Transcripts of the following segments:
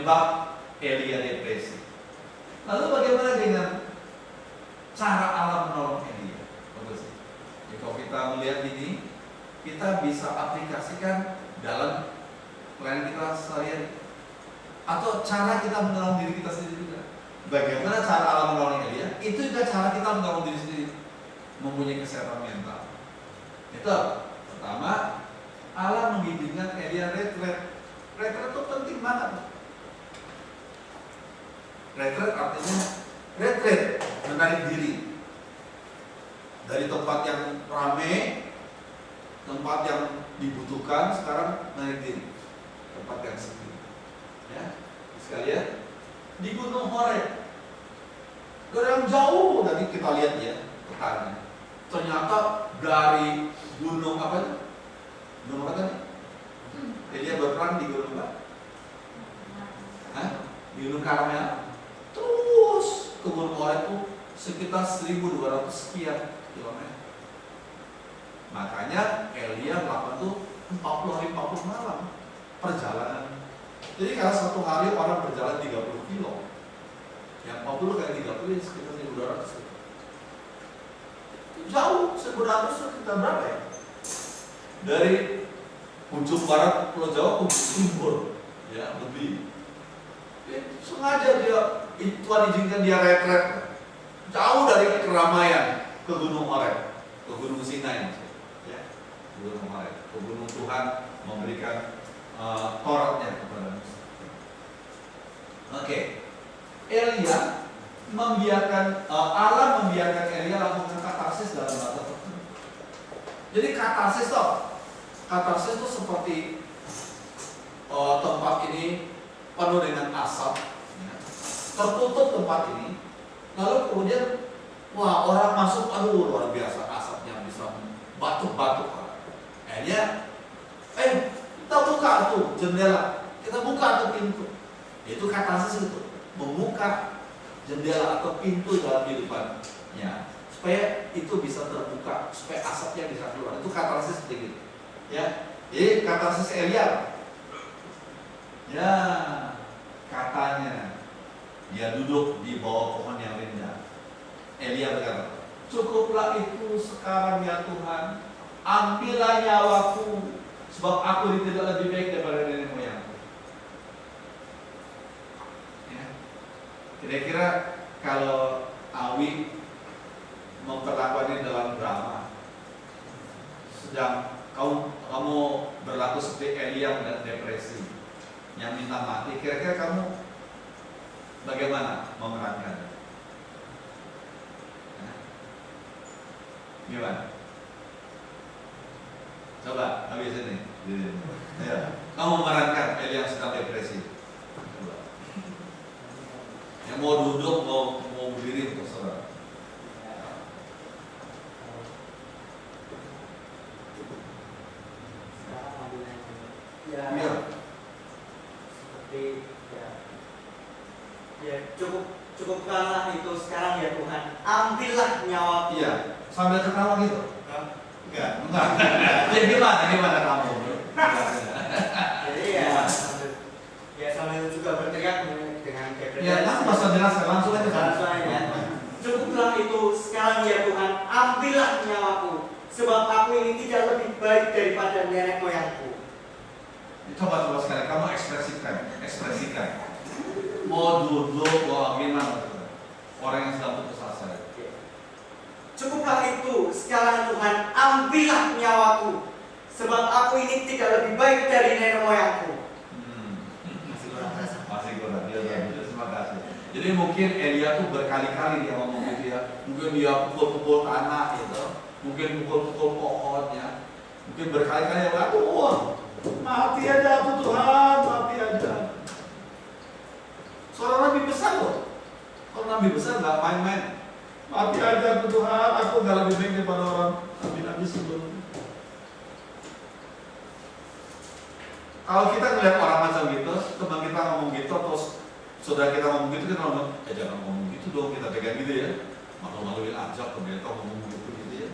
penyebab Elia depresi. Lalu bagaimana dengan cara Allah menolong Elia? Bagus. Jadi kalau kita melihat ini, kita bisa aplikasikan dalam pelayanan kita sehari-hari, atau cara kita menolong diri kita sendiri juga. Bagaimana cara Allah menolong Elia? Itu juga cara kita menolong diri sendiri, mempunyai kesehatan mental. Itu pertama, Allah mengizinkan Elia retret. Retret itu penting banget. Retret artinya retret, menarik diri dari tempat yang ramai, tempat yang dibutuhkan, sekarang menarik diri tempat yang sepi. Ya, sekalian di Gunung Horeb, dari yang jauh tadi kita lihat ya petanya. Ternyata dari gunung apa? Gunung apa tadi? Elia berperang di gunung apa? Hah? Di Gunung Karmel. Terus ke Gunung Horeb itu sekitar 1.200 sekian kilometer. Makanya Elia melakukan itu 40 hari 40 malam perjalanan. Jadi kalau satu hari orang berjalan 30 kilo, yang 40 kali 30 sekitar 1.200. Jauh, 1.200 sekitar berapa ya? Dari ujung barat Pulau Jawa ke ujung timur, ya lebih. Sengaja Tuhan izinkan dia retret jauh dari keramaian ke Gunung Horeb, ke Gunung Sinai, ya, ke Gunung Horeb, ke Gunung Tuhan memberikan Tauratnya kepada Musa. Oke, Elia membiarkan Allah membiarkan Elia lakukan katarsis dalam batas tertentu. Jadi katarsis itu seperti tempat ini penuh dengan asap, ya. Tertutup tempat ini, lalu kemudian wah orang masuk, aduh luar biasa asapnya bisa batuk-batuk. Akhirnya kita buka tuh jendela, kita buka tuh pintu. Itu katarsis itu, membuka jendela atau pintu dalam kehidupannya supaya itu bisa terbuka, supaya asapnya bisa keluar. Itu katarsis seperti itu, ya. Jadi katarsis Elia, ya katanya dia duduk di bawah pohon yang rindang. Elia berkata, cukuplah itu sekarang ya Tuhan, ambillah nyawaku, sebab aku tidak lebih baik daripada nenek moyangku. Ya. Kira-kira kalau Awi memperlakukan dalam drama, sedang kamu berlaku seperti Elia dan depresi, yang minta mati, kira-kira kamu bagaimana memerankan? Gimana? Coba, habis ini. Ya. Kamu memerankan Elia yang sedang depresi. Coba. Yang mau duduk, mau berdiri, terserah. Ya. Seperti ya cukupkanlah itu sekarang ya Tuhan, ambillah nyawaku. Iya, sambil ketawa gitu. Enggak. Ya gimana kamu? Jadi ya sambil juga berteriak dengan depresi. Ya, kamu masa jelaskan langsung aja. Ya. Cukuplah itu sekarang ya Tuhan, ambillah nyawaku, sebab aku ini tidak lebih baik daripada nenek moyangku. Coba sekali, kamu ekspresikan. Mau duduk, mau gimana? Orang yang sedang putus asa. Cukuplah itu sekarang Tuhan, ambillah nyawaku, sebab aku ini tidak lebih baik dari nenek moyangku. Masih kurang. Dia terima kasih. Jadi mungkin Elia tuh berkali-kali dia ngomong gitu ya. Mungkin dia pukul-pukul tanah gitu, mungkin pukul-pukul pohonnya, mungkin berkali-kali dia aduh, mati aja aku Tuhan, mati aja. Seorang nabi besar loh. Kalau nabi besar nggak main-main. Mati aja aku Tuhan, aku nggak lebih baik daripada orang nabi-nabi sebelumnya. Kalau kita ngeliat orang macam gitu, teman kita ngomong gitu, terus saudara kita ngomong gitu, kita ngomong, jangan ngomong gitu dong, kita pegang gitu ya. Malu-maluin aja, kemudian ngomong gitu ya.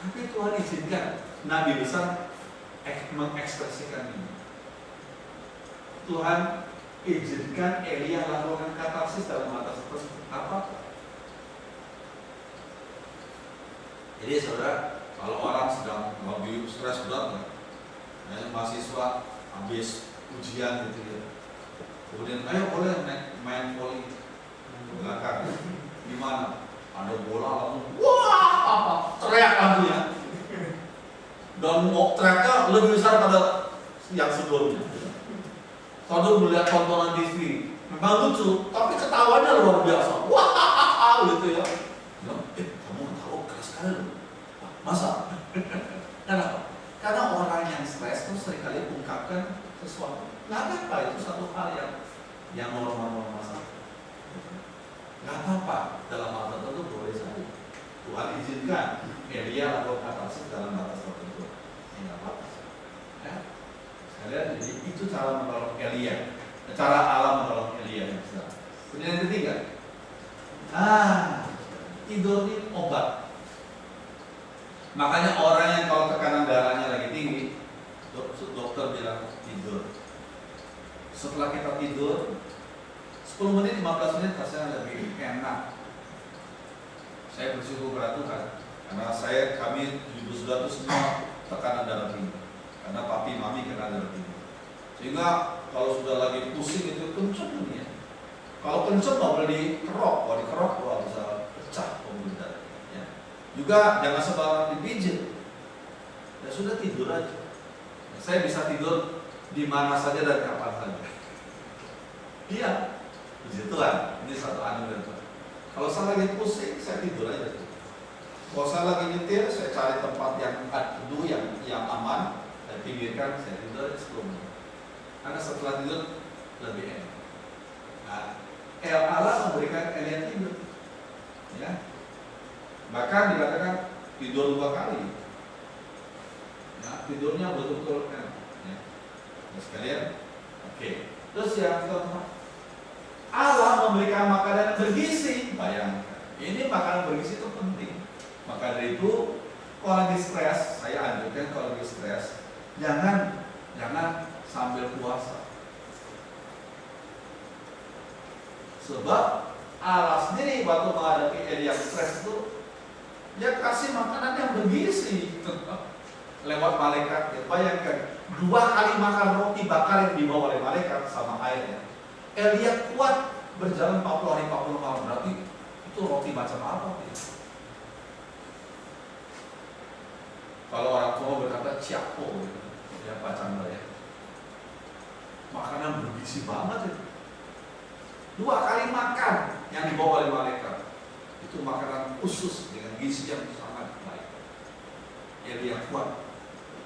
Tapi Tuhan izinkan nabi besar mengekspresikan ini. Tuhan izinkan Elia lakukan katarsis dalam mata tersebut? Apa? Jadi saudara, kalau orang sedang lagi stres berat, mahasiswa habis ujian gitu ya, kemudian ayo boleh main voli belakang, di mana ada bola langsung wah teriak langsungnya, dan teriaknya lebih besar pada yang sebelumnya. Kalau melihat tontonan TV memang lucu, tapi ketawanya luar biasa, wah gitu ya. Kamu tahu keras sekali loh. Masa? Kenapa? Karena orang yang stres itu seringkali ungkapkan sesuatu. Nggak apa-apa, itu satu hal yang normal-normal saja. Nggak apa-apa, dalam hal tertentu boleh saja. Tuhan izinkan Elia lakukan katarsis dalam batas tertentu. Nggak apa-apa. Ya. Sekalian, jadi itu cara menolong Elia, cara Allah menolong Elia. Kemudian yang ketiga, tidur ini obat. Makanya orang yang kalau tekanan darahnya lagi tinggi, dokter bilang tidur. Setelah kita tidur 10 menit, 15 menit rasanya lebih enak. Saya bersyukur kepada Tuhan karena kami 7 saudara itu semua tekanan darah tinggi. Karena papi mami kena darah tinggi. Sehingga kalau sudah lagi pusing itu kenceng ya. Kalau kenceng nggak boleh dikerok, kalau dikerok bisa pecah pembuluh darah. Juga jangan sembarangan dipijit. Ya sudah tidur aja. Saya bisa tidur di mana saja dan kapan saja. Iya, puji Tuhan. Ini satu anugerah Tuhan. Kalau saya lagi pusing, saya tidur aja. Kalau saya lagi nyetir, saya cari tempat yang teduh, yang aman, saya pinggirkan, saya tidur 10 menit. Karena setelah tidur lebih enak. Nah, Allah memberikan Elia tidur. Ya. Bahkan dikatakan tidur 2 kali. Ya, tidurnya betul-betul enak. Ya. Nah, sekalian, oke. Terus yang keempat, Allah memberikan makanan bergizi. Bayangkan, ini makanan bergizi itu penting. Maka dari itu, kalau lagi stres, saya anjurkan kalau lagi stres, jangan sambil puasa. Sebab Allah sendiri waktu menghadapi Elia yang stres itu, dia kasih makanan yang bergizi lewat malaikat. Ya, bayangkan 2 kali makan roti bakar yang dibawa oleh malaikat sama airnya. Elia kuat berjalan 40 hari 40 malam. Berarti itu roti macam apa? Ya? Kalau orang tua berkata ciapo, ya Pak Chandra ya. Makanan bergizi banget itu. 2 kali makan yang dibawa oleh malaikat. Itu makanan khusus dengan gizi yang sangat baik. Elia kuat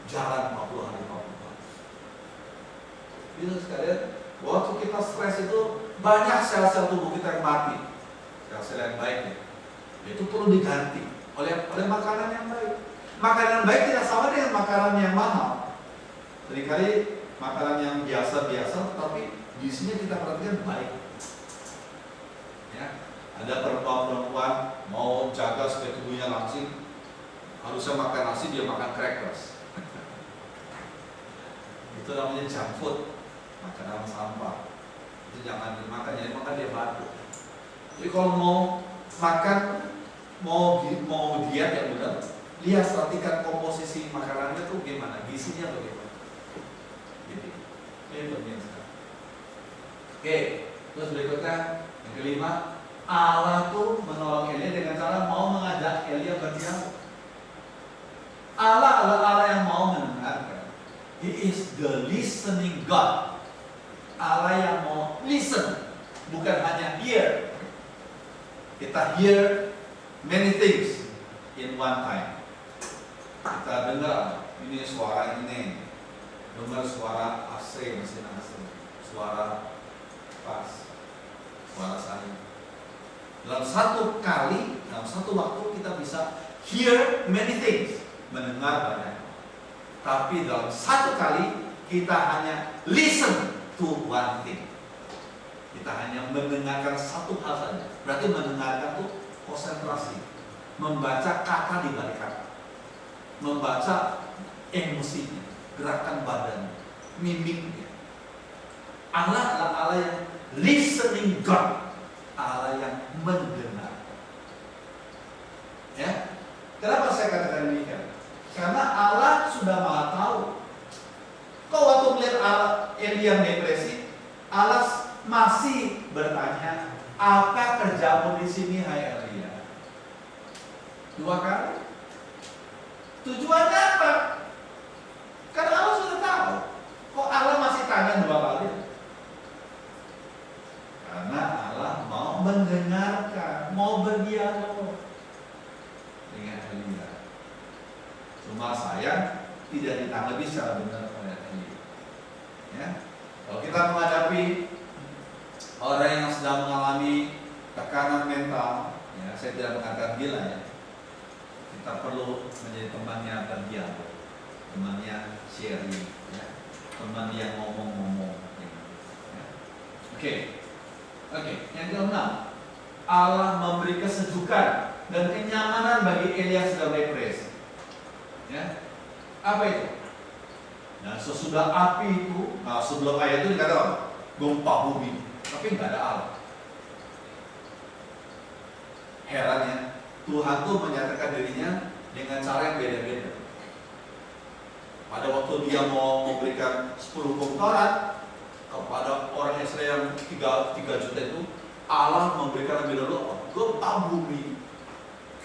jalan 40 hari 40 malam. Bisa sekalian, waktu kita stres itu banyak sel-sel tubuh kita yang mati. Sel-sel yang baik ya. Itu perlu diganti oleh makanan yang baik. Makanan baik tidak sama dengan makanan yang mahal. Seringkali makanan yang biasa-biasa, tapi gizinya kita perhatikan baik. Ya, ada perempuan-perempuan mau jaga supaya tubuhnya langsing, harusnya makan nasi, dia makan crackers. Itu namanya junk food, makanan sampah. Itu jangan dimakan, jadi makan dia batuk. Jadi kalau mau makan, mau diet yang benar, lihat perhatikan komposisi makanannya tuh gimana, gizinya bagaimana. Gitu. Ini penting sekali. Oke, terus berikutnya yang kelima, Allah tuh menolong Elia dengan cara mau mengajak Elia berdialog. Allah adalah Allah yang mau mendengarkan. He is the listening God. Allah yang mau listen, bukan hanya hear. Kita hear many things in one time. Kita dengar ini suara ini, dengar suara AC, mesin AC, suara pas, suara saling. Dalam satu kali, dalam satu waktu kita bisa hear many things, mendengar banyak. Tapi dalam satu kali kita hanya listen to one thing. Kita hanya mendengarkan satu hal saja. Berarti mendengarkan itu konsentrasi, membaca kata di balik kata, membaca emosinya, gerakan badannya, mimiknya. Allah adalah Allah yang listening God, Allah yang mendengar. Ya, kenapa saya katakan demikian? Karena Allah sudah maha tahu. Kau waktu melihat Elia depresi, Allah masih bertanya, apa kerjamu di sini, hai Elia? 2 kali. Tujuannya apa? Karena Allah sudah tahu. Kok Allah masih tanya 2 kali? Karena Allah mau mendengarkan, mau berdialog dengan Elia. Cuma sayang tidak ditanggapi secara benar oleh Elia. Ya. Kalau kita menghadapi orang yang sedang mengalami tekanan mental, ya, saya tidak mengatakan gila ya. Kita perlu menjadi temannya berdialog, temannya sharing, ya. Teman yang ngomong-ngomong. Ya. Oke. Yang ke-6, Allah memberi kesejukan dan kenyamanan bagi Elia yang sedang depresi. Ya. Apa itu? Nah, sesudah api itu, sebelum ayat itu dikatakan gempa bumi, tapi nggak ada Allah. Herannya, Tuhan tuh menyatakan dirinya dengan cara yang beda-beda. Pada waktu dia mau memberikan 10 hukum Taurat kepada orang Israel yang 3 juta itu, Allah memberikan lebih dulu gempa bumi,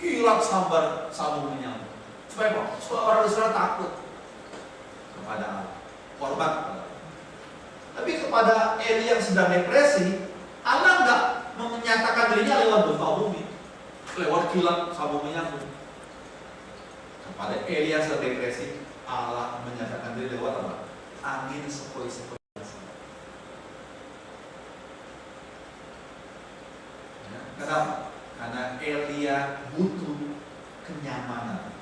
kilat sambar sabung menyambut. Supaya apa? Supaya orang Israel takut kepada Allah, hormat kepada Allah. Tapi kepada Elia yang sedang depresi, Allah nggak menyatakan dirinya lewat gempa bumi, lewat kilat sabung menyambut. Kepada Elia yang sedang depresi, Allah menyatakan diri lewat apa? Angin sepoi-sepoi. Ya, kenapa? Karena Elia butuh kenyamanan,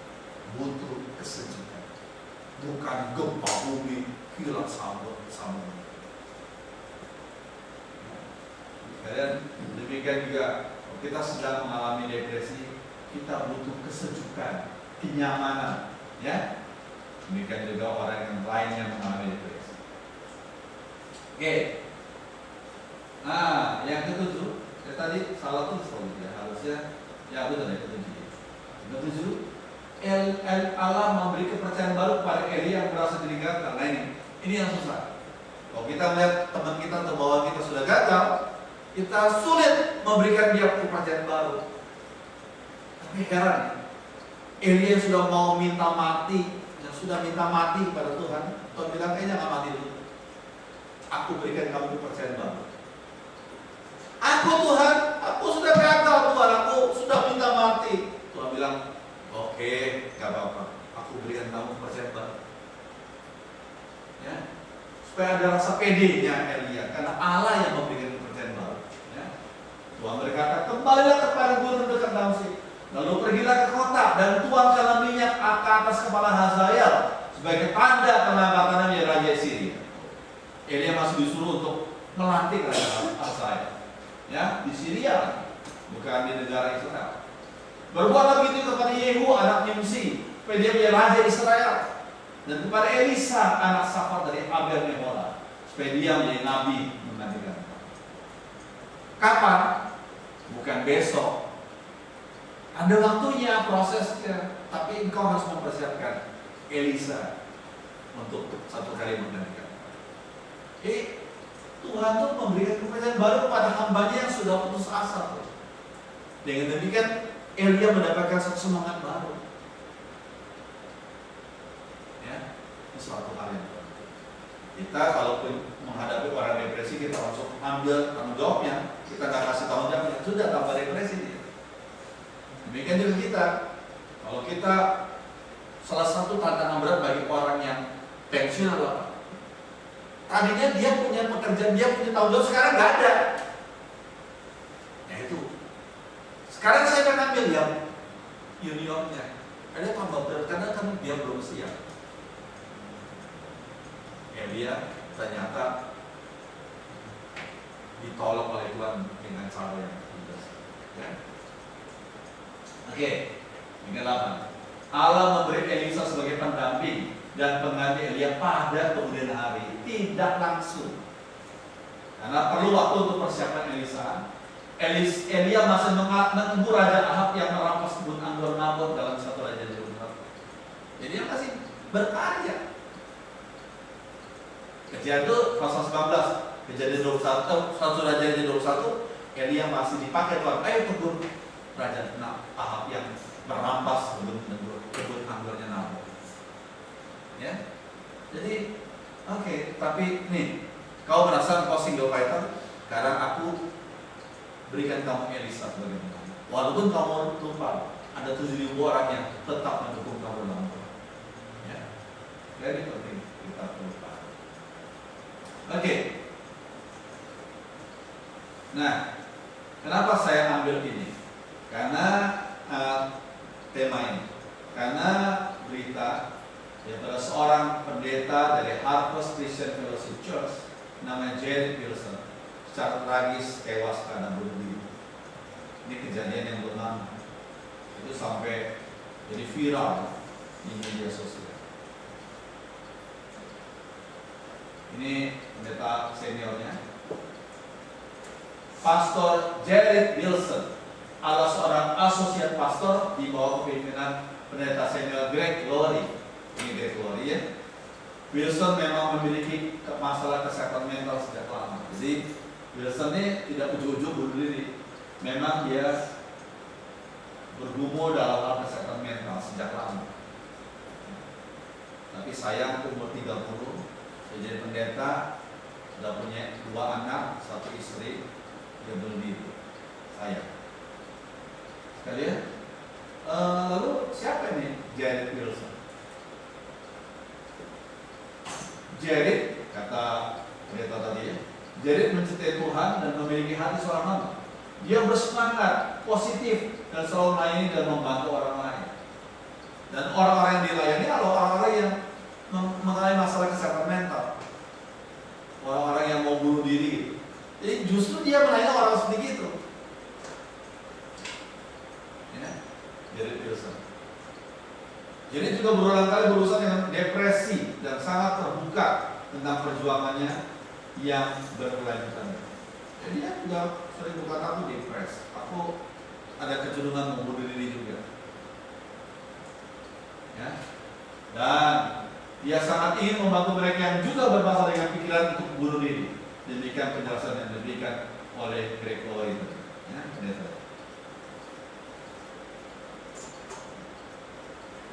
butuh kesejukan, bukan gempa bumi, kilat sabun. Dan demikian juga kita sedang mengalami depresi, kita butuh kesejukan, kenyamanan, ya. Demikian juga orang yang lain yang mengalami depresi. Oke. Nah, yang ke-7, tadi salah tuh ya, harusnya ya benar ya ke-7. Ke-7, Allah memberi kepercayaan baru kepada Elia yang merasa ditinggalkan. Nah ini yang susah. Kalau kita melihat teman kita atau bahwa kita sudah gagal, kita sulit memberikan dia kepercayaan baru. Tapi heran, Elia yang sudah mau minta mati, yang sudah minta mati pada Tuhan, Tuhan bilang kayaknya nggak mati dulu. Aku berikan kamu kepercayaan baru. Tuhan, aku sudah gagal Tuhan, aku sudah minta mati. Tuhan bilang, oke, gak apa-apa, aku berikan kamu kepercayaan baru. Ya, supaya ada rasa pedenya Elia, karena Allah yang memberikan kepercayaan baru. Ya. Tuhan berkata, kembalilah kepada gunung dekat Damsyik, lalu pergilah ke kota dan tuangkanlah minyak ke atas kepala Hazael sebagai tanda pengangkatannya menjadi raja Syria. Elia masih disuruh untuk melantik raja Hazael. Ya, di Syria, bukan di negara Israel. Berbuatlah begitu kepada Yehu anak Nimsi, supaya dia menjadi raja Israel, dan kepada Elisa anak Safat dari Abel Mehola, supaya dia menjadi nabi menggantikan. Kapan? Bukan besok. Ada waktunya, prosesnya, tapi engkau harus mempersiapkan Elisa untuk satu kali menggantikan. Tuhan tuh memberikan kepercayaan baru kepada hambanya yang sudah putus asa. Dengan demikian Elia mendapatkan satu semangat baru. Ya, ini suatu hal yang baru. Kita kalau menghadapi orang depresi, kita langsung ambil tanggung jawabnya. Kita nggak kasih tanggung jawabnya, sudah tambah depresi dia. Demikian juga kita. Kalau kita salah satu tantangan berat bagi orang yang pensiun adalah tadinya dia punya pekerjaan, dia punya tanggung jawab, sekarang nggak ada. Ya itu. Sekarang saya akan ambil yang juniornya. Ada tambah berat karena kan dia belum siap. Ya dia ternyata ditolong oleh Tuhan dengan cara yang tidak. Ya. Oke, ini 8. Allah memberi Elisa sebagai pendamping dan pengganti Elia pada kemudian hari, tidak langsung. Karena perlu waktu untuk persiapan Elisa. Elia masih menunggu Raja Ahab yang merampas kebun anggur Nabot dalam 1 Raja 21. Jadi dia masih berkarya. Kejadian itu pasal 19, Kejadian 21, 1 Raja 21, Elia masih dipakai Tuhan. Ayo kebun Raja Ahab yang merampas kebun anggurnya Nabot. Ya, jadi oke, tapi nih, kau merasa kau single fighter karena aku berikan kamu Elisa sebagai pengganti. Walaupun kamu lupa, ada 7.000 orang yang tetap mendukung kamu dalam Tuhan. Ya, jadi penting kita lupa. Oke. Nah, kenapa saya ambil ini? Karena tema ini, karena berita daripada seorang pendeta dari Harvest Christian Fellowship Church namanya Jared Wilson secara tragis tewas karena bunuh diri. Ini kejadian yang bernama itu sampai jadi viral di media sosial. Ini pendeta seniornya, Pastor Jared Wilson adalah seorang asosiat pastor di bawah kepemimpinan pendeta senior Greg Laurie. Ini Greg Laurie ya. Wilson memang memiliki masalah kesehatan mental sejak lama. Jadi Wilson ini tidak ujung-ujung bunuh diri. Memang dia bergumul dalam hal kesehatan mental sejak lama. Tapi sayang umur 30, dia jadi pendeta, sudah punya 2 anak, 1 istri, dia bunuh diri. Sayang. Sekali ya. Lalu siapa ini Jared Wilson? Jared, kata pendeta tadi ya, Jared mencintai Tuhan dan memiliki hati seorang hamba. Dia bersemangat, positif, dan selalu melayani dan membantu orang lain. Dan orang-orang yang dilayani adalah orang-orang yang mengalami masalah kesehatan mental, orang-orang yang mau bunuh diri. Jadi justru dia melayani orang seperti itu. Ya, Jared Wilson. Jadi juga berulang kali berurusan dengan depresi dan sangat terbuka tentang perjuangannya yang berkelanjutan. Jadi dia juga sering berkata aku depres, aku ada kecenderungan mau bunuh diri juga. Ya. Dan dia sangat ingin membantu mereka yang juga bermasalah dengan pikiran untuk bunuh diri. Demikian penjelasan yang diberikan oleh Greg Laurie. Ya,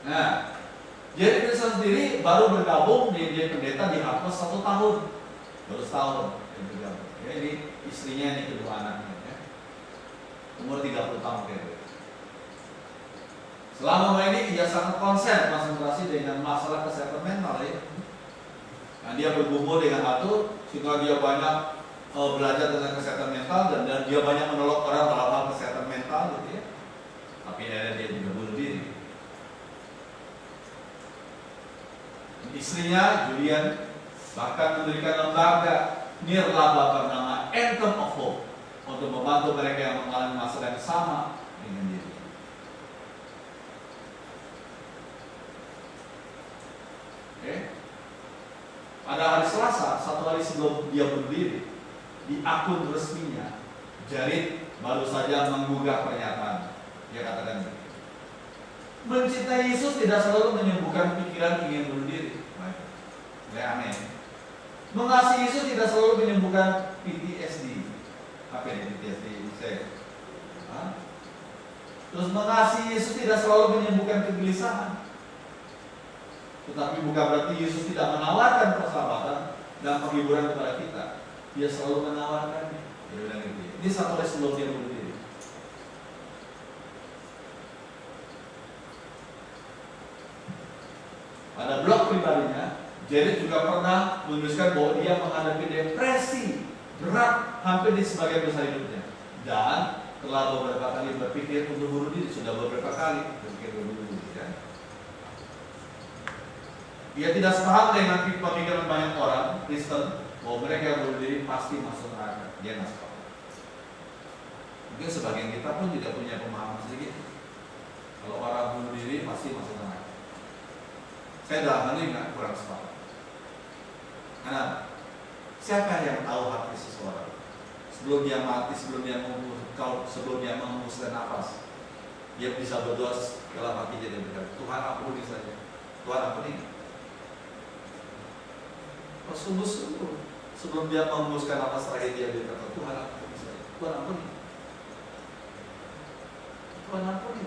nah, jadi Wilson sendiri baru bergabung di pendeta di Harvest 1 tahun, baru setahun bergabung. Ya, ini istrinya, ini kedua anaknya, ya. Umur 30 tahun kira-kira. Selama ini dia sangat konsentrasi dengan masalah kesehatan mental ya. Nah, dia bergumul dengan itu sehingga dia banyak belajar tentang kesehatan mental dan dia banyak menolong orang dalam hal kesehatan mental gitu ya. Tapi akhirnya dia juga bunuh diri. Istrinya Julian bahkan mendirikan lembaga nirlaba bernama Anthem of Hope untuk membantu mereka yang mengalami masalah yang sama dengan diri. Oke. Pada hari Selasa, 1 hari sebelum dia berdiri, di akun resminya, Jared baru saja menggugah pernyataan. Dia katakan, mencintai Yesus tidak selalu menyembuhkan pikiran ingin bunuh diri. Baik, aneh. Mengasihi Yesus tidak selalu menyembuhkan PTSD. Apa ini PTSD? Terus mengasihi Yesus tidak selalu menyembuhkan kegelisahan. Tetapi bukan berarti Yesus tidak menawarkan persahabatan dan penghiburan kepada kita. Dia selalu menawarkannya. Ini 1 hari sebelum dia bunuh diri. Pada blog pribadinya, Jared juga pernah menuliskan bahwa dia menghadapi depresi berat hampir di sebagian besar hidupnya. Dan telah beberapa kali berpikir untuk bunuh diri, sudah beberapa kali berpikir untuk bunuh diri. Ya. Dia tidak sepaham dengan pemikiran banyak orang Kristen bahwa mereka yang bunuh diri pasti masuk neraka. Dia tidak sepaham. Mungkin sebagian kita pun tidak punya pemahaman sedikit. Kalau orang bunuh diri pasti masuk neraka. Saya dalam hal ini kurang sepaham. Karena Siapa yang tahu hati seseorang? Sebelum dia mati, sebelum dia menghembuskan nafas, dia bisa berdoa dalam hatinya dan berkata, Tuhan ampuni saja, Tuhan ampuni. Sungguh-sungguh sebelum dia menghembuskan nafas terakhir dia berkata, Tuhan ampuni saja, Tuhan ampuni. Tuhan ampuni.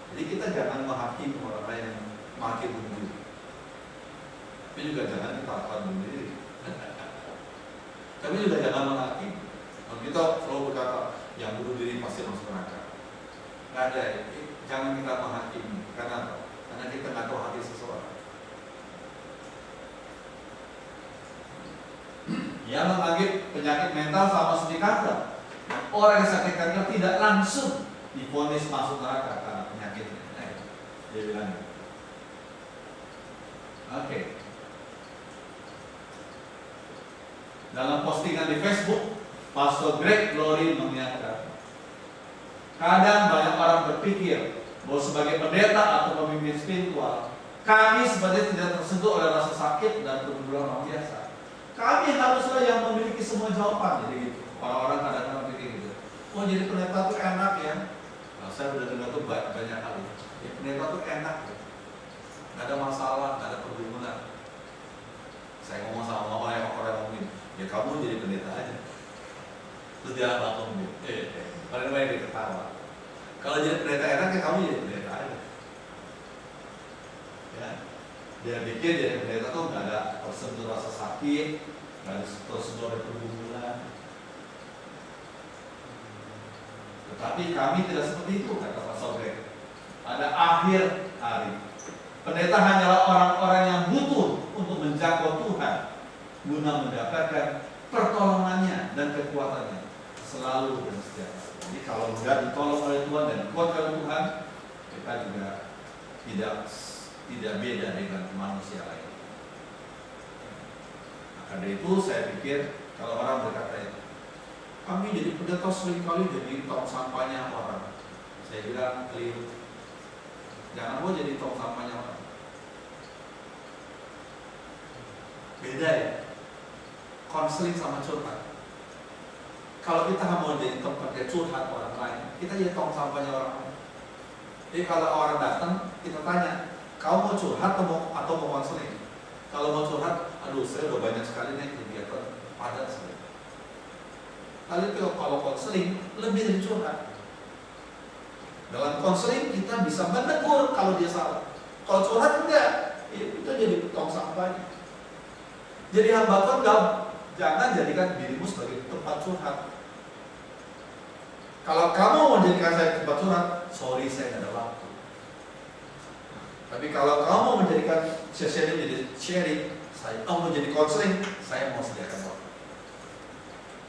Jadi kita jangan menghakimi orang lain yang makin bunuh diri. Tapi juga jangan kita akan bunuh diri. Tapi juga jangan menghakimi. Kalau kita selalu berkata yang bunuh diri pasti masuk neraka. Nggak ada. Jangan kita menghakimi. Karena apa? Karena kita nggak tahu hati seseorang. Yang menganggap penyakit mental sama seperti kanker. Orang yang sakit kanker tidak langsung divonis masuk neraka karena penyakitnya. Dia bilang. Oke. Dalam postingan di Facebook, Pastor Greg Laurie mengingatkan, kadang banyak orang berpikir bahwa sebagai pendeta atau pemimpin spiritual, kami sebenarnya tidak tersentuh oleh rasa sakit dan kemunduran orang biasa. Kami haruslah yang memiliki semua jawaban. Jadi gitu. Orang-orang kadang-kadang pikir gitu. Oh, jadi pendeta itu enak ya. Nah, saya sudah dengar tuh banyak kali. Ya, pendeta itu enak. Nggak ada masalah, nggak ada pergumulan. Saya ngomong sama orang ngomongin, ya kamu jadi pendeta aja. Terus dia langsung paling banyak dia ketawa. Kalau jadi pendeta enak ya kamu jadi pendeta aja. Ya, dia pikir jadi pendeta tuh nggak ada tersentuh rasa sakit, nggak ada tersentuh oleh pergumulan. Tetapi kami tidak seperti itu, kata Pastor Greg. Pada akhir hari, pendeta hanyalah orang-orang yang butuh untuk menjangkau Tuhan guna mendapatkan pertolongannya dan kekuatannya selalu dan setiap hari. Jadi kalau sudah ditolong oleh Tuhan dan dikuatkan oleh Tuhan, kita juga tidak beda dengan manusia lain. Nah, karena itu saya pikir kalau orang berkata, kami jadi pendeta seringkali jadi tong sampahnya orang. Saya bilang keliru. Jangan mau jadi tong sampahnya orang. Beda ya. Konseling sama curhat. Kalau kita mau jadi tempat dia curhat orang lain, kita jadi tong sampahnya orang lain. Jadi kalau orang datang, kita tanya, kau mau curhat atau mau konseling? Kalau mau curhat, aduh saya udah banyak sekali nih kegiatan padat sekali. Lalu kalau konseling lebih dari curhat. Dalam konseling kita bisa menegur kalau dia salah. Kalau curhat enggak, kita jadi tong sampahnya. Jadi hamba Tuhan, jangan jadikan dirimu sebagai tempat curhat. Kalau kamu mau jadikan saya tempat curhat, sorry saya tidak ada waktu. Tapi kalau kamu menjadikan sesi ini jadi sharing, saya mau jadi konseling, saya mau sediakan waktu.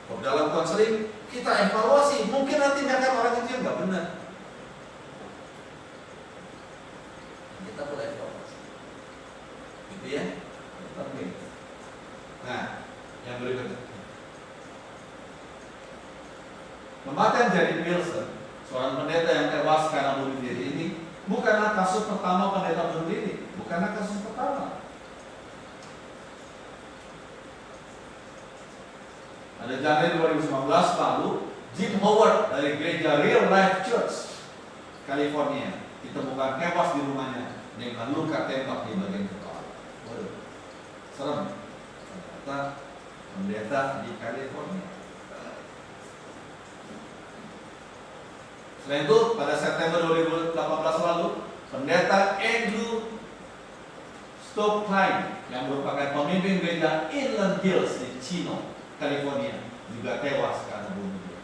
Kalau dalam konseling kita evaluasi, mungkin nanti akan orang itu yang nggak benar. Kita boleh evaluasi, gitu ya. Oke. Nah, yang berikutnya, kematian Jerry Wilson, seorang pendeta yang tewas karena bunuh diri ini, bukanlah kasus pertama pendeta bunuh diri, bukanlah kasus pertama. Pada Januari 2019 lalu, Jim Howard dari gereja Real Life Church, California, ditemukan tewas di rumahnya dengan luka tembak di bagian kepala. Waduh, serem. Ternyata pendeta di California. Selain itu, pada September 2018 lalu, pendeta Andrew Stokline yang merupakan pemimpin gereja Inland Hills di Chino, California, juga tewas karena bunuh diri.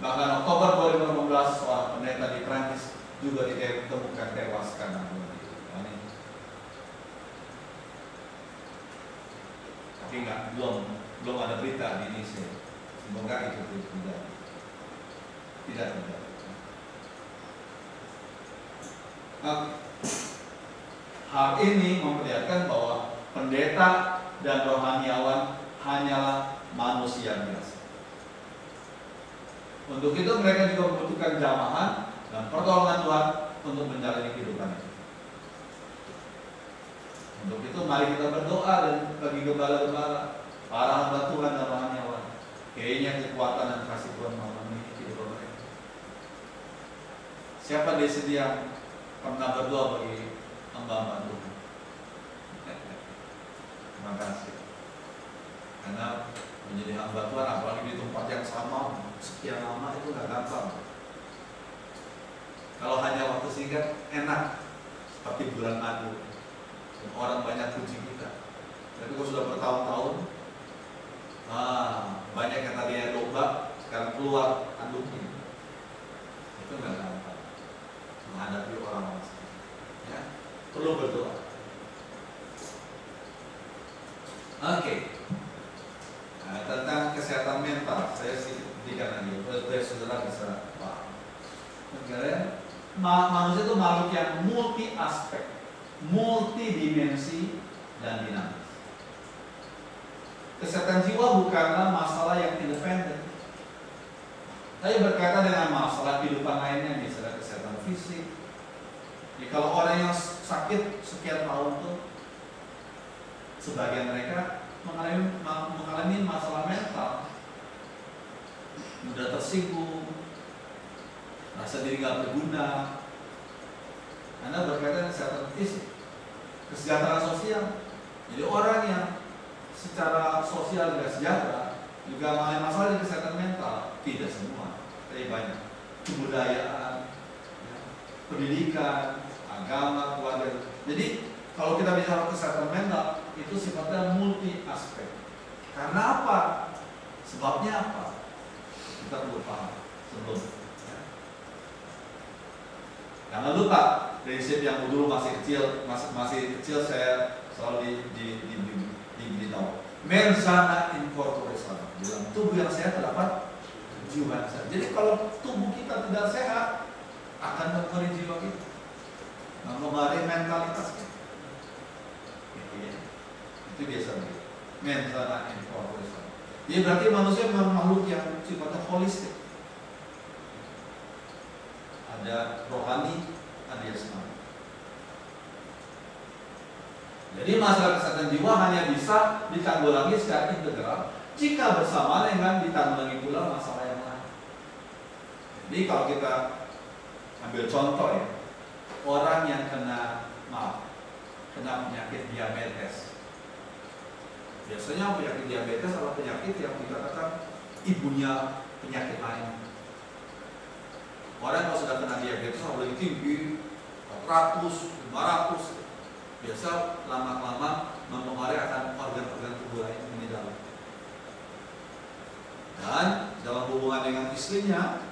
Bahkan Oktober 2018, seorang pendeta di Prancis juga ditemukan tewas karena bunuh diri. Tapi belum ada berita di Indonesia. Semoga itu tidak terjadi. Hal ini memperlihatkan bahwa pendeta dan rohaniawan hanyalah manusia biasa. Untuk itu mereka juga membutuhkan jamahan dan pertolongan Tuhan untuk menjalani kehidupan itu. Untuk itu mari kita berdoa dan bagi gembala-gembala, para hamba Tuhan dan rohaniawan, kayaknya kekuatan dan kasih Tuhan memenuhi kehidupan mereka. Siapa di sini yang pernah berdoa bagi hamba-hamba Tuhan? Terima kasih. Karena menjadi hamba Tuhan, apalagi di tempat yang sama sekian lama, itu nggak gampang. Kalau hanya waktu singkat enak, seperti bulan madu, orang banyak puji kita. Tapi kalau sudah bertahun-tahun, banyak yang tadinya domba sekarang keluar anduknya. Itu nggak gampang menghadapi orang-orang seperti itu. Ya, perlu berdoa. Oke. Nah, tentang kesehatan mental, saya sedikitkan lagi, supaya saudara bisa paham. Manusia itu makhluk yang multi aspek, multi dimensi dan dinamis. Kesehatan jiwa bukanlah masalah yang independen, tapi berkaitan dengan masalah kehidupan lainnya, misalnya kesehatan fisik. Jadi kalau orang yang sakit sekian tahun tuh, sebagian mereka mengalami masalah mental, mudah tersinggung, rasa diri nggak berguna. Karena berkaitan dengan kesehatan fisik, kesejahteraan sosial. Jadi orang yang secara sosial tidak sejahtera juga mengalami masalah di kesehatan mental. Tidak semua, tapi banyak. Kebudayaan, ya, pendidikan, agama, keluarga. Jadi kalau kita bicara kesehatan mental, itu sifatnya multi aspek. Karena apa? Sebabnya apa? Kita perlu paham sebelum. Ya. Jangan lupa prinsip yang dulu masih kecil saya selalu diberitahu. Mens sana in corpore sano. Dalam tubuh yang sehat terdapat jiwa yang sehat. Jadi kalau tubuh kita tidak sehat, akan mempengaruhi jiwa kita, mempengaruhi mentalitas kita. Itu biasa begitu. Mens sana in corpore sano. Jadi berarti manusia memang makhluk yang sifatnya holistik. Ada rohani, ada jasmani. Jadi masalah kesehatan jiwa hanya bisa ditanggulangi secara integral jika bersama dengan ditanggulangi pula masalah yang lain. Jadi kalau kita ambil contoh ya, orang yang kena penyakit diabetes. Biasanya penyakit diabetes adalah penyakit yang dikatakan ibunya penyakit lain. Orang kalau sudah kena diabetes apalagi tinggi 400, 500, biasa lama-lama mempengaruhi akan organ-organ tubuh lain ini dalam. Dan dalam hubungan dengan istrinya,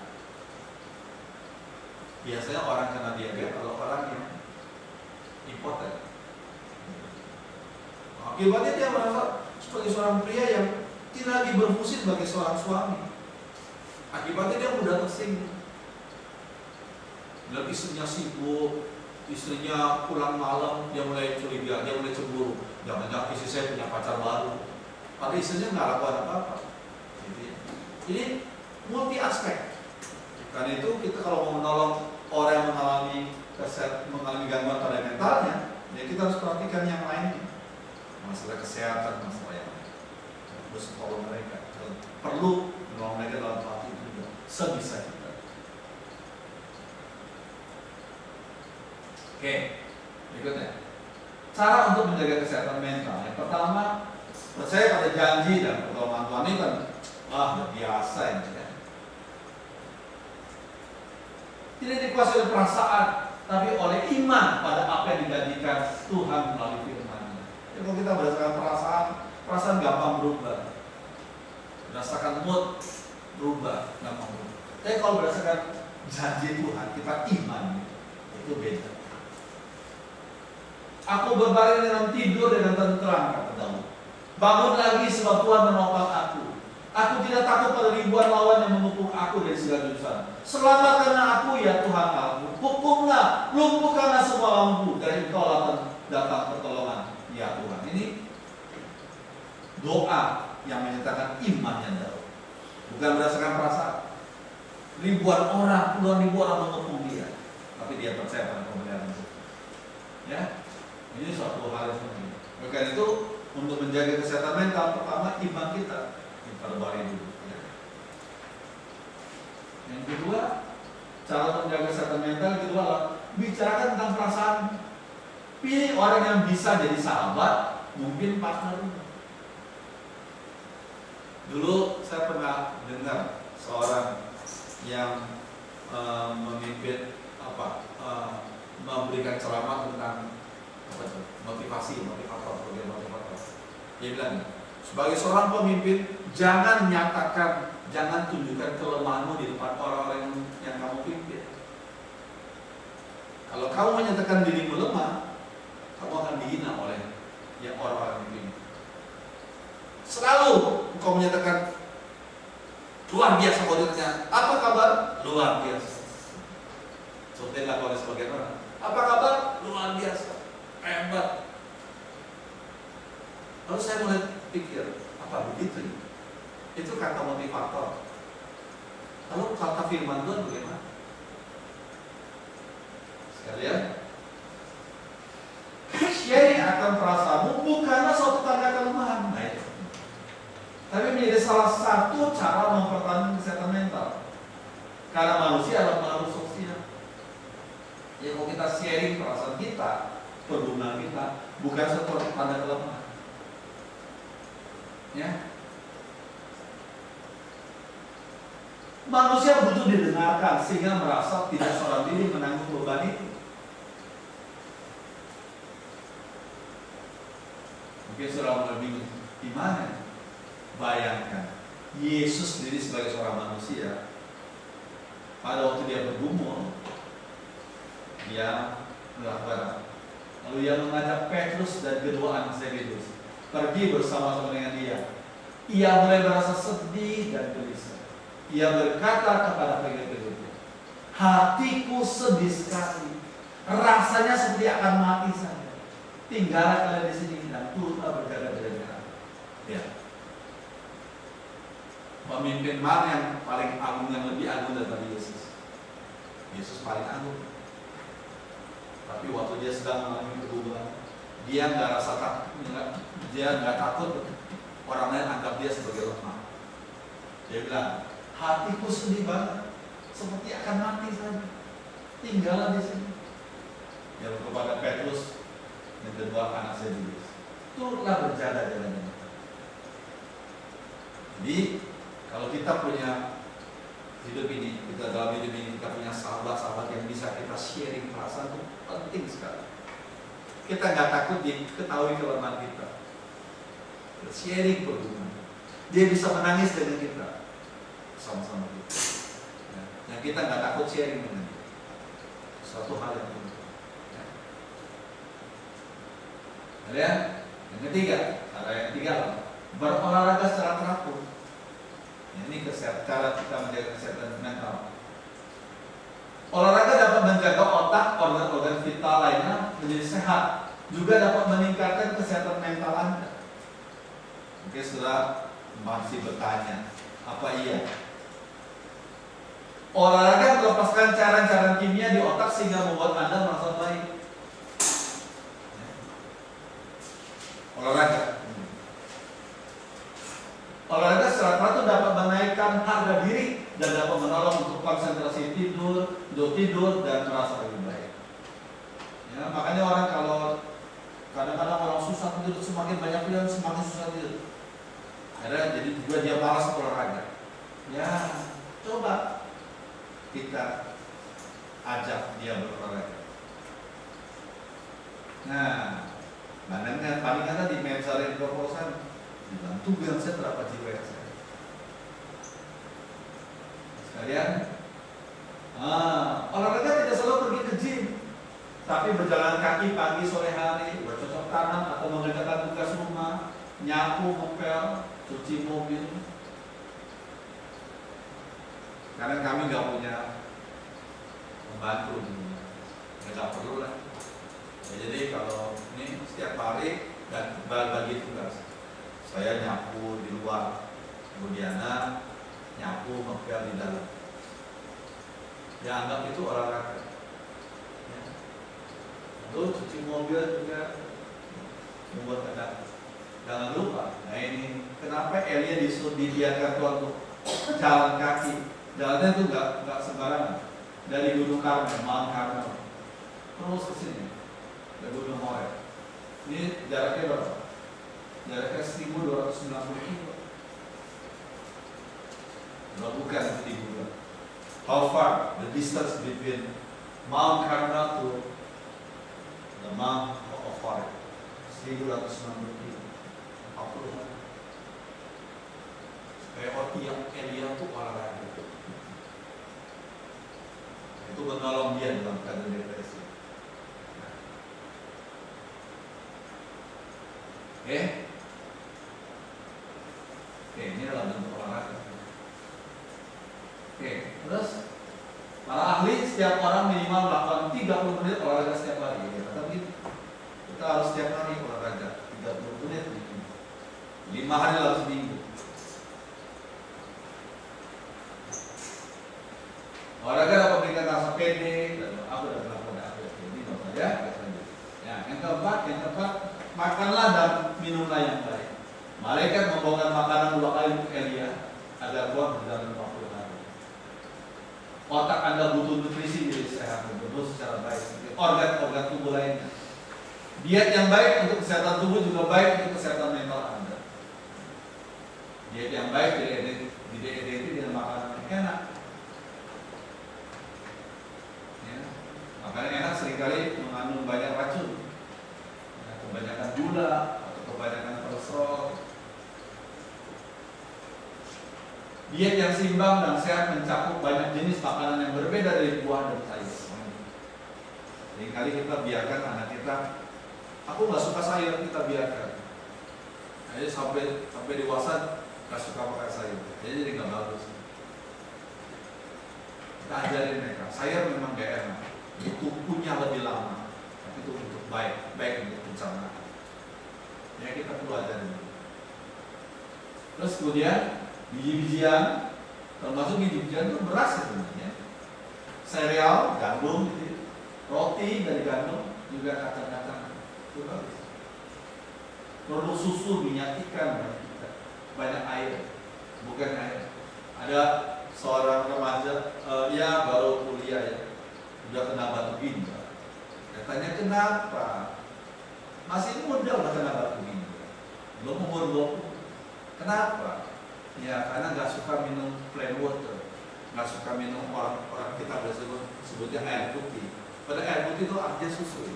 biasanya orang kena diabetes kalau orang yang impoten. Akibatnya dia merasa sebagai seorang pria yang tidak lagi berfungsi sebagai seorang suami. Akibatnya dia mudah tersinggung. Dan istrinya sibuk, istrinya pulang malam, dia mulai curiga, dia mulai cemburu. Jangan-jangan istri saya punya pacar baru. Padahal istrinya nggak lakukan apa-apa. Jadi multi aspek. Karena itu kita kalau mau menolong orang yang mengalami gangguan pada mentalnya, ya kita harus perhatikan yang lainnya. Masalah kesehatan, masalah yang lain. Terus tolong mereka. Perlu menolong mereka dalam hal itu juga sebisa kita. Oke, berikutnya. Cara untuk menjaga kesehatan mental. Yang pertama, percaya pada janji dan pertolongan Tuhan ini kan, udah biasa ini ya. Tidak dikuasai oleh perasaan, tapi oleh iman pada apa yang dijanjikan Tuhan melalui firman-Nya. Jadi kalau kita berdasarkan perasaan gampang berubah. Berdasarkan mood berubah, gampang berubah. Tapi kalau berdasarkan janji Tuhan, kita iman, itu beda. Aku berbaring dengan tidur dengan tenteram, kata Daud. Bangun lagi sebab Tuhan menopang aku. Aku tidak takut pada ribuan lawan yang mengepung aku dari segala jurusan. Selamatkanlah aku ya Tuhan aku. Hukumlah, lumpuhkanlah semua lampu. Dari Engkau datang pertolongan ya Tuhan. Ini doa yang menyatakan imannya Daud. Bukan berdasarkan perasaan. Ribuan orang, puluhan ribu orang mengepung dia, tapi dia percaya pada pemeliharaan itu. Ya. Ini suatu hal yang penting. Maka itu untuk menjaga kesehatan mental, pertama iman kita diperbarui dulu. Ya. Yang kedua, cara menjaga kesehatan mental kedua adalah bicarakan tentang perasaan. Pilih orang yang bisa jadi sahabat, mungkin partner. Dulu saya pernah dengar seorang yang memimpin memberikan ceramah tentang motivator. Dia bilang, sebagai seorang pemimpin, jangan tunjukkan kelemahanmu di depan orang-orang yang kamu pimpin. Kalau kamu menyatakan dirimu lemah, kamu akan dihina oleh orang-orang yang pimpin. Selalu engkau menyatakan luar biasa kodirnya. Apa kabar? Luar biasa. Seperti dilakukan oleh sebagian orang. Apa kabar? Luar biasa. Hebat. Lalu saya mulai pikir, apa begitu ya? Itu kata motivator. Lalu kata firman Tuhan bagaimana? Sekalian, sharing akan perasaanmu bukanlah suatu tanda kelemahan. Nah, itu. Tapi menjadi salah satu cara mempertahankan kesehatan mental. Karena manusia adalah makhluk sosial. Ya, kalau kita sharing perasaan kita, pergumulan kita, bukan suatu tanda kelemahan. Ya. Manusia butuh didengarkan sehingga merasa tidak seorang diri menanggung beban itu. Mungkin saudara mulai bingung, gimana? Bayangkan, Yesus sendiri sebagai seorang manusia, pada waktu dia bergumul, dia melakukan. Lalu ia mengajak Petrus dan kedua anak Zebedus pergi bersama-sama dengan dia. Ia mulai merasa sedih dan gelisah. Ia berkata kepada pengikut-pengikutnya, hatiku sedih sekali, rasanya seperti akan mati saja. Tinggallah kalian di sini dan turutlah berjaga-jaga. Ya. Pemimpin mana yang paling agung, yang lebih agung daripada Yesus? Yesus paling agung. Tapi waktu dia sedang mengalami pergumulan, dia nggak rasa takut, dia nggak takut orang lain anggap dia sebagai lemah. Dia bilang, hatiku sedih banget, seperti akan mati saja. Tinggallah di sini. Dia kepada Petrus dan kedua anak Zebedus, turutlah berjaga-jaga. Jadi kalau kita punya hidup ini, kita dalam hidup ini kita punya sahabat-sahabat yang bisa kita sharing perasaan, itu penting sekali. Kita nggak takut diketahui kelemahan kita. Sharing pergumulan. Dia bisa menangis dengan kita, sama-sama kita. Ya. Dan kita nggak takut sharing dengan dia. Suatu hal yang penting. Ya. Yang ketiga, berolahraga secara teratur. Ini cara kita menjaga kesehatan mental. Olahraga dapat menjaga otak, organ-organ vital lainnya menjadi sehat. Juga dapat meningkatkan kesehatan mental Anda. Mungkin sudah masih bertanya, apa iya? Olahraga melepaskan cairan-cairan kimia di otak sehingga membuat Anda merasa baik. Olahraga secara teratur dapat menaikkan harga diri dan dapat menolong untuk konsentrasi tidur, dan merasa lebih baik. Ya, makanya orang kalau kadang-kadang orang susah tidur, semakin banyak tidur semakin susah tidur. Jadi juga dia malas olahraga. Ya, coba kita ajak dia berolahraga. Nah, bandingkan tadi mensarin proposan, dibantu bilang saya berapa jiwa saya. Sekalian, olahraga tidak selalu pergi ke gym, tapi berjalan kaki pagi sore hari, bercocok tanam atau mengerjakan tugas rumah, nyapu, ngepel, cuci mobil. Karena kami nggak punya pembantu, nggak perlu lah. Ya, jadi kalau ini setiap hari dan bagi tugas, saya nyapu di luar, kemudian nyapu ngepel di dalam. Ya, anggap itu olahraga. Ya. Tuh cuci mobil juga membuat anak. Jangan lupa. Nah ini kenapa Elia disuruh dibiarkan Tuhan untuk jalan kaki. Jalannya itu nggak sembarangan. Dari Gunung Karmel, Mount Karmel, terus ke sini, ke Gunung Horeb. Ini jaraknya berapa? Jaraknya 1.290 kilo. Bukan 1.000. How far the distance between Mount Carmel to the Mount of Horeb? 1.290 kilo. 40. Supaya Elia itu olahraga. Itu menolong dia dalam keadaan depresi. Ini adalah bentuk olahraga. Terus para ahli setiap orang minimal melakukan 30 menit olahraga setiap hari. Kata begitu. Kita harus setiap hari olahraga 30 menit. 5 hari dalam seminggu. Olahraga dapat memberikan rasa pede dan aku sudah melakukan apa ini saja. Ya, yang keempat, makanlah dan minumlah yang baik. Malaikat membawakan makanan 2 kali untuk Elia agar kuat berjalan 40 hari. Otak Anda butuh nutrisi jadi sehat, bertumbuh secara baik. Organ-organ tubuh lainnya. Diet yang baik untuk kesehatan tubuh juga baik untuk kesehatan mental Anda. Diet yang baik diidenti dengan makanan yang enak. Makanan enak seringkali mengandung banyak racun, kebanyakan gula atau kebanyakan kolesterol. Diet yang seimbang dan sehat mencakup banyak jenis makanan yang berbeda dari buah dan sayur. Seringkali kita biarkan anak kita, aku nggak suka sayur, kita biarkan. Jadi sampai dewasa nggak suka makan sayur, jadi nggak bagus. Kita ajarin mereka, sayur memang gak enak. Itu punya lebih lama, tapi itu untuk baik untuk pencernaan. Ya kita perlu ajarin. Terus kemudian biji-bijian, termasuk biji-bijian itu beras sebenarnya. Sereal, gandum, gitu. Roti dari gandum, juga kacang-kacang itu bagus. Produk susu, minyak ikan, banyak air, bukan air. Ada seorang remaja, ya baru kuliah ya. Udah kena batu ginjal. Katanya kenapa? Masih muda udah kena batu ginjal. Belum umur 20. Kenapa? Ya karena nggak suka minum plain water, nggak suka minum orang kita sebutnya air putih. Pada air putih itu artinya susu.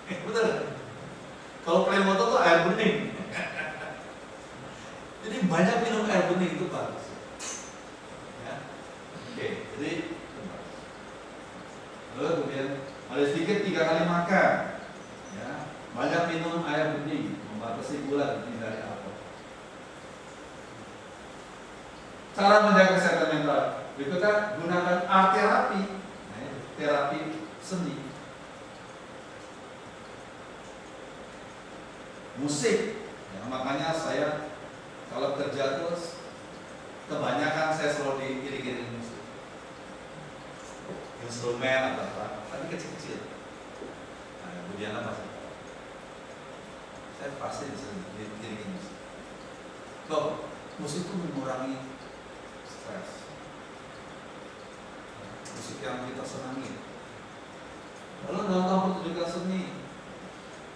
Betul. Kalau plain water itu air bening. Jadi banyak minum air bening itu bagus. Ya. Jadi lalu kemudian ada sedikit 3 kali makan, ya, banyak minum air bening, membatasi gula dan hindari alkohol. Cara menjaga kesehatan mental berikutnya, gunakan art terapi, terapi seni, musik. Ya, makanya saya kalau kerja terus kebanyakan saya selalu diiring-iring musik. Instrumen atau apa, tapi kecil-kecil. Nah, kemudian apa? Saya pasti bisa diiringi musik. Kok musik itu mengurangi stres. Musik yang kita senangi. Lalu nonton pertunjukan seni,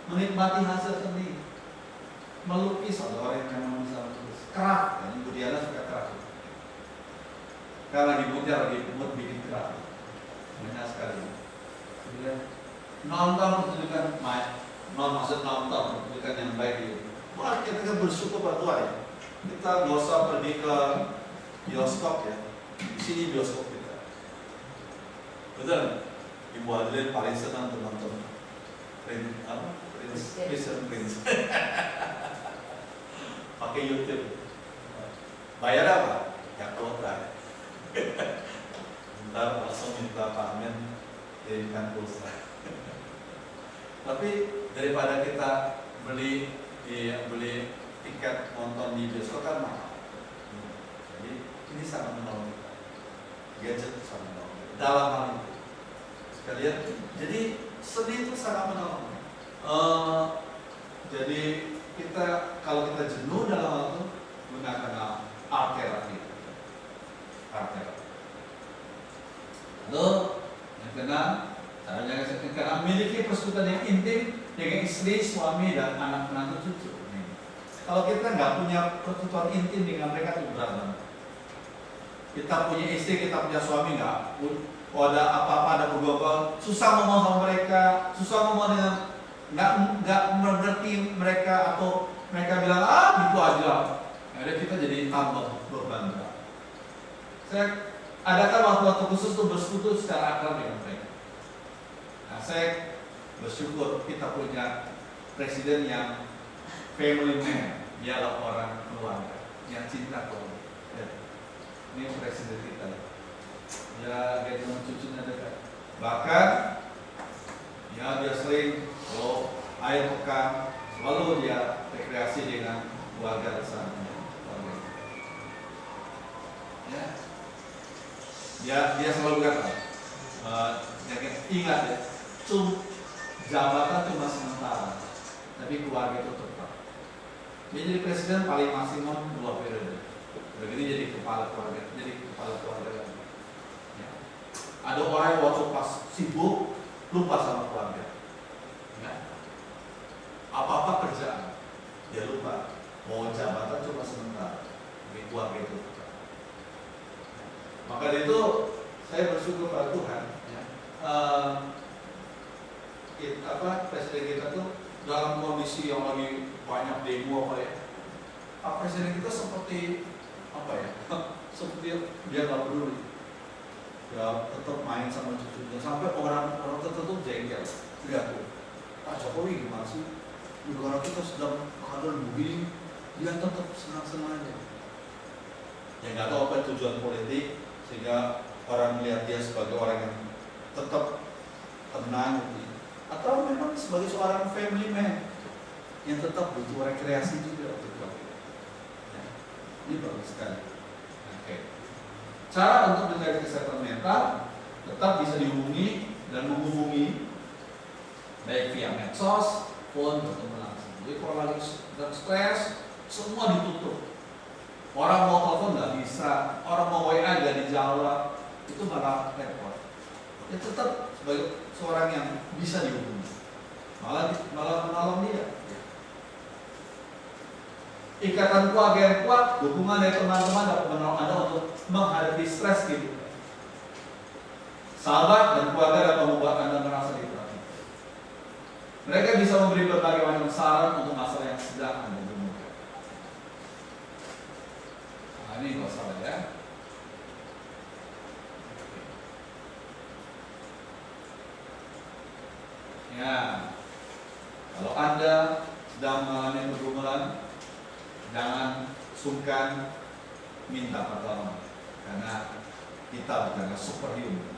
menikmati hasil seni, melukis. Ada orang yang memang bisa melukis. Craft, dan Ibu Diana suka craft. Kalau lagi mood bikin craft. Banyak sekali. Kemudian nonton pertunjukan maksud nonton pertunjukan yang baik itu. Wah, kita bersyukur pada Tuhan ya. Kita gak usah pergi ke bioskop ya. Di sini bioskop kita. Betul? Ibu Adeline paling senang untuk nonton Prince. Pakai YouTube. Bayar apa? Ya kuota. Ntar langsung minta Pak Amin jadikan pulsa. Tapi daripada kita beli tiket nonton di bioskop kan mahal. Jadi ini sangat menolong kita. Gadget sangat menolong kita. Dalam hal itu sekalian, jadi seni itu sangat menolong. Jadi kalau kita jenuh dalam hal itu, gunakan art therapy. Lalu yang keenam, caranya memiliki persekutuan yang intim dengan istri, suami, dan anak menantu cucu. Kalau kita nggak punya persekutuan intim dengan mereka itu berat banget. Kita punya istri, kita punya suami, nggak ada apa-apa, ada bergobal, susah ngomong sama mereka, susah ngomong dengan nggak mengerti mereka, atau mereka bilang gitu aja. Akhirnya kita jadi tambah beban. Saya adakan waktu-waktu khusus untuk bersekutu secara akrab dengan mereka. Nah, saya bersyukur kita punya presiden yang family man, dialah orang keluarga yang cinta keluarga. Ya. Ini presiden kita. Ya, gendong cucunya dekat. Bahkan, ya dia sering kalau air pekan selalu dia rekreasi dengan keluarga bersama. Ya. Dia selalu kata, ingat ya, jabatan cuma sementara, tapi keluarga itu tetap. Dia jadi presiden paling maksimum 2 periode. Begini jadi kepala keluarga lagi. Ya. Ada orang yang waktu pas sibuk lupa sama keluarga. Ya. Apa-apa kerjaan dia lupa. Mau jabatan cuma sementara, tapi keluarga itu tetap. Maka dari itu saya bersyukur pada Tuhan. Ya. Presiden kita tuh dalam kondisi yang lagi banyak demo presiden kita seperti seperti dia nggak peduli, ya tetap main sama cucunya, sampai orang tertentu jengkel. Lihat tuh, Pak Jokowi gimana sih? Negara kita sedang keadaan begini, dia tetap senang-senang aja. Ya nggak tahu apa tujuan politik, sehingga orang melihat dia sebagai orang yang tetap tenang, atau memang sebagai seorang family man yang tetap butuh rekreasi juga untuk keluarga. Ya, ini bagus sekali. Oke. Cara untuk menjaga kesehatan mental tetap bisa dihubungi dan menghubungi baik via medsos, phone, bertemu langsung. Jadi kalau lagi stres, semua ditutup. Orang mau telepon nggak bisa, orang mau WA nggak dijawab, itu malah repot. Ya tetap sebagai seorang yang bisa dihubungi, malah menolong dia. Ikatan keluarga yang kuat, dukungan dari teman-teman dapat menolong Anda untuk menghadapi stres gitu. Sahabat dan keluarga dapat membuat Anda merasa diperhatikan. Mereka bisa memberi berbagai macam saran untuk masalah yang sedang Anda temukan. Nah, ini nggak salah ya. Ya, kalau Anda sedang mengalami pergumulan, jangan sungkan minta pertolongan, karena kita bukanlah superhuman.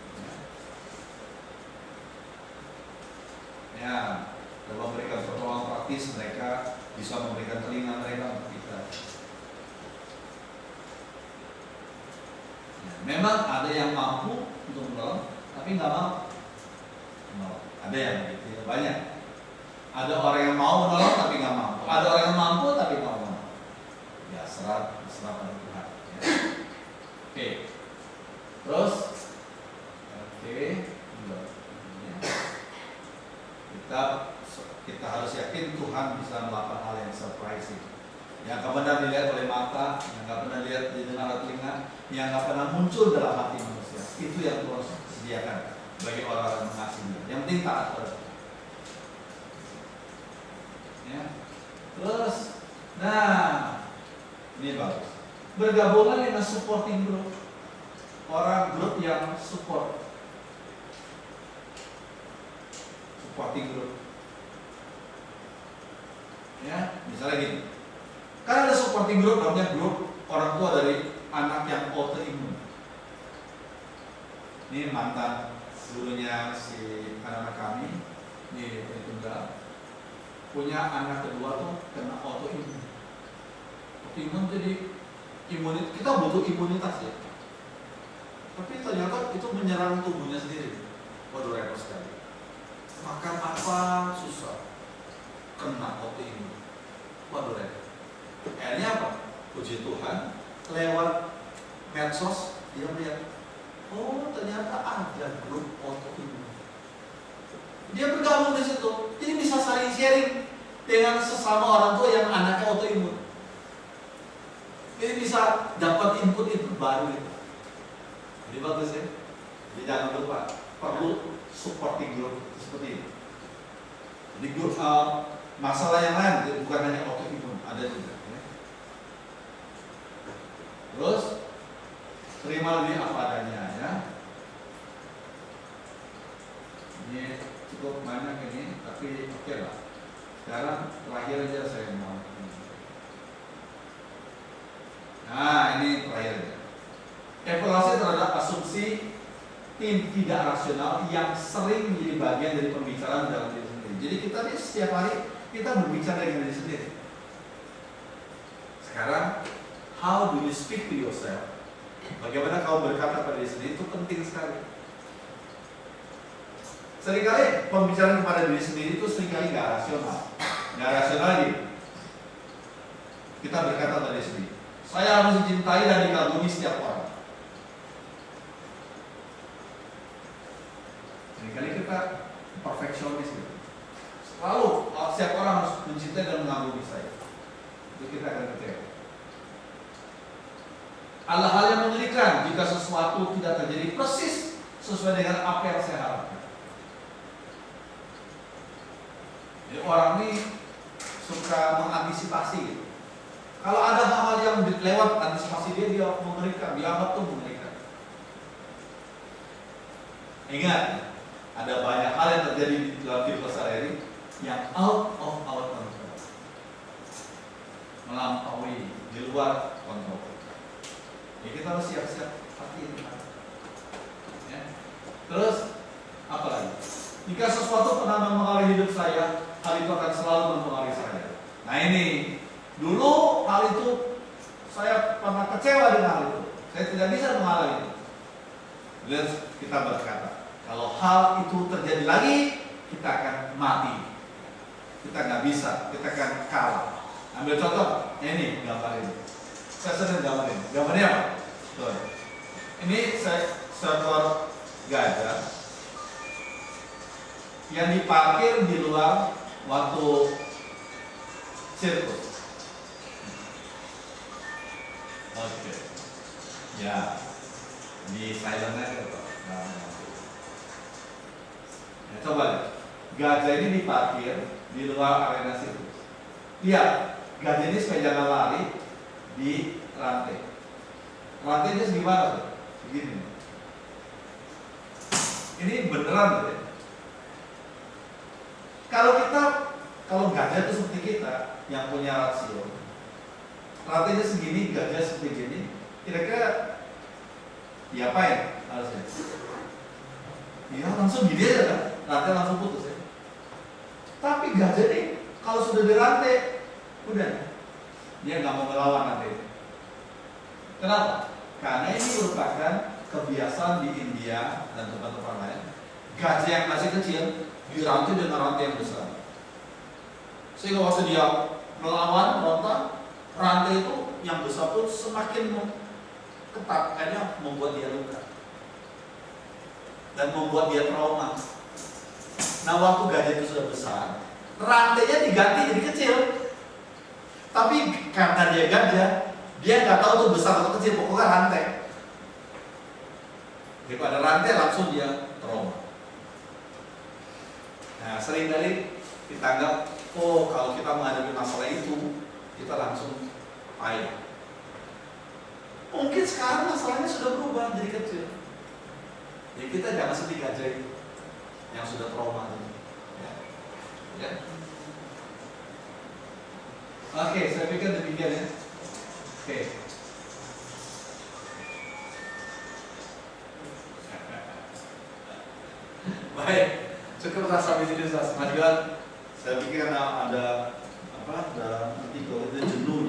Ya, kalau memberikan pertolongan praktis, mereka bisa memberikan telinga mereka untuk kita. Ya, memang ada yang mampu untuk menolong, tapi nggak mau. Ada yang begitu, banyak. Ada orang yang mau menolong tapi nggak mampu. Ada orang yang mampu tapi nggak mau. Ya serah pada Tuhan. Ya. Oke. Terus, kita harus yakin Tuhan bisa melakukan hal yang surprising. Yang nggak pernah dilihat oleh mata, yang nggak pernah dilihat didengar telinga, yang nggak pernah muncul dalam hati manusia. Itu yang Tuhan sediakan bagi orang-orang yang mengasihi. Yang penting taat pada Tuhan. Ya. Terus, ini bagus. Bergabungan dengan supporting group, grup yang supporting group. Ya, misalnya gini. Kan ada supporting group, namanya grup orang tua dari anak yang autoimun. Ini mantan gurunya si anak kami di Tunggal, punya anak kedua tuh kena autoimun. Autoimun jadi kita butuh imunitas ya. Tapi ternyata itu menyerang tubuhnya sendiri. Waduh repot sekali. makan apa susah, kena autoimun. Waduh, akhirnya apa? Puji Tuhan, lewat medsos dia melihat, oh ternyata ada grup autoimun. Dia bergabung di situ, jadi bisa saling sharing dengan sesama orang tua yang anaknya autoimun. Jadi bisa dapat input baru itu. Jadi bagus ya. Jadi jangan lupa perlu supporting group seperti ini. Jadi grup masalah yang lain bukan hanya autoimun, ada juga. Ya. Terus terima lebih apa adanya ya. Ini cukup banyak ini, tapi oke lah. Sekarang terakhir aja saya mau. Nah ini terakhir aja. Evaluasi terhadap asumsi tim tidak rasional yang sering menjadi bagian dari pembicaraan dalam diri sendiri. Jadi kita nih setiap hari kita berbicara dengan diri sendiri. Sekarang, how do you speak to yourself? Bagaimana kau berkata pada diri sendiri itu penting sekali. Seringkali pembicaraan kepada diri sendiri itu seringkali nggak rasional. Nggak rasional lagi. Kita berkata pada diri sendiri, saya harus dicintai dan dikagumi setiap orang. Seringkali kita perfeksionis gitu. Selalu setiap orang harus mencintai dan mengagumi saya. Itu kita akan kecewa. Ada hal yang mengerikan jika sesuatu tidak terjadi persis sesuai dengan apa yang saya harapkan. Jadi orang ini suka mengantisipasi gitu. Kalau ada hal-hal yang lewat antisipasi dia mengerikan, dianggap tuh mengerikan. Ingat, ada banyak hal yang terjadi di dalam kehidupan sehari-hari yang out of our control, melampaui, di luar kontrol. Ya kita harus siap-siap hati ya. Terus apa lagi? Jika sesuatu pernah mempengaruhi hidup saya, hal itu akan selalu mempengaruhi saya. Nah ini, dulu hal itu saya pernah kecewa dengan hal itu. Saya tidak bisa mengalami itu. Kemudian kita berkata, kalau hal itu terjadi lagi, kita akan mati. Kita nggak bisa, kita akan kalah. Ambil contoh, ini gambar ini. Saya sering gambar ini. Gambarnya apa? Tuh. Ini seekor gajah yang diparkir di luar waktu sirkus. Oke. Ya, di silent aja Pak. Ya, coba lihat. Gajah ini diparkir di luar arena sirkus. Lihat, gajah ini supaya jangan lari di rantai. Rantainya segimana tuh? Begini. Ini beneran ya. Kalau gajah itu seperti kita yang punya rasio, rantainya segini, gajah seperti gini, kira-kira diapain harusnya? Ya langsung gini aja kan, rantai langsung putus ya. Tapi gajah nih, kalau sudah dirantai, udah dia nggak mau melawan nanti. Kenapa? Karena ini merupakan kebiasaan di India dan tempat-tempat lain. Gajah yang masih kecil dirantai dengan rantai yang besar. Sehingga waktu dia melawan, merontak, rantai itu yang besar pun semakin ketat, akhirnya membuat dia luka dan membuat dia trauma. Nah waktu gajah itu sudah besar, rantainya diganti jadi kecil. Tapi karena dia gajah, dia nggak tahu itu besar atau kecil, pokoknya rantai. Jadi kalau ada rantai langsung dia trauma. Nah seringkali kita anggap, oh kalau kita menghadapi masalah itu, kita langsung payah. Mungkin sekarang masalahnya sudah berubah jadi kecil. Jadi kita jangan seperti gajah itu yang sudah trauma. Ya. Ya. Oke, saya pikir demikian ya. Oke. Baik, cukup sampai sini Mas. Saya pikir ada nanti kalau itu jenuh